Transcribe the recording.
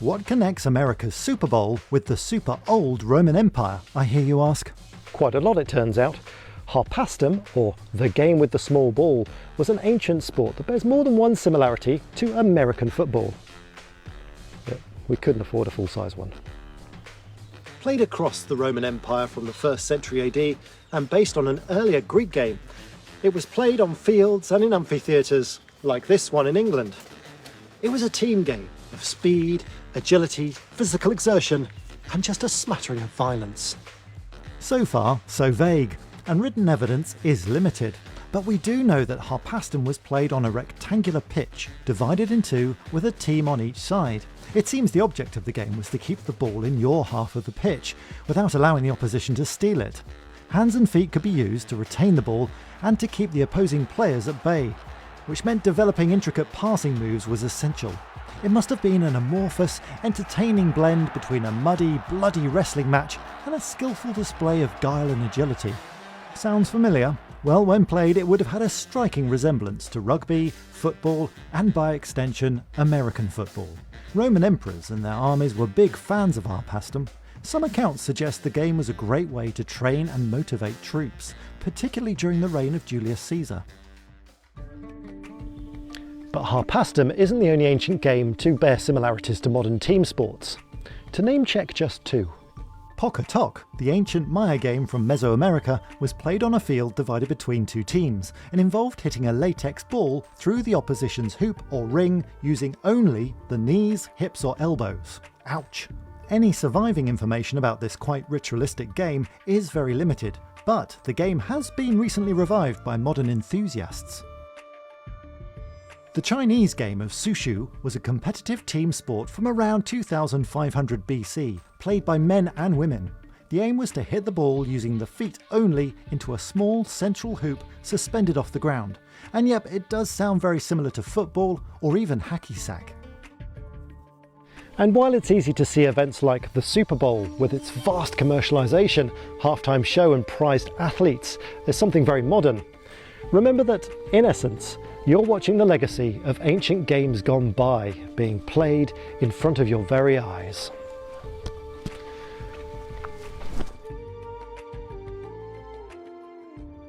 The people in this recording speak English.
What connects America's Super Bowl with the super old Roman Empire, I hear you ask? Quite a lot, it turns out. Harpastum, or the game with the small ball, was an ancient sport that bears more than one similarity to American football. But we couldn't afford a full-size one. Played across the Roman Empire from the 1st century AD and based on an earlier Greek game, it was played on fields and in amphitheatres like this one in England. It was a team game of speed, agility, physical exertion, and just a smattering of violence. So far, so vague, and written evidence is limited. But we do know that Harpastum was played on a rectangular pitch, divided in two with a team on each side. It seems the object of the game was to keep the ball in your half of the pitch, without allowing the opposition to steal it. Hands and feet could be used to retain the ball and to keep the opposing players at bay, which meant developing intricate passing moves was essential. It must have been an amorphous, entertaining blend between a muddy, bloody wrestling match and a skillful display of guile and agility. Sounds familiar? Well, when played, it would have had a striking resemblance to rugby, football, and by extension, American football. Roman emperors and their armies were big fans of Harpastum. Some accounts suggest the game was a great way to train and motivate troops, particularly during the reign of Julius Caesar. But Harpastum isn't the only ancient game to bear similarities to modern team sports. To name check just two. Pock-a-tock, the ancient Maya game from Mesoamerica, was played on a field divided between two teams and involved hitting a latex ball through the opposition's hoop or ring using only the knees, hips or elbows. Ouch! Any surviving information about this quite ritualistic game is very limited, but the game has been recently revived by modern enthusiasts. The Chinese game of Sushu was a competitive team sport from around 2500 BC, played by men and women. The aim was to hit the ball using the feet only into a small central hoop suspended off the ground. And yep, it does sound very similar to football or even hacky sack. And while it's easy to see events like the Super Bowl with its vast commercialisation, halftime show and prized athletes as something very modern, remember that, in essence, you're watching the legacy of ancient games gone by being played in front of your very eyes.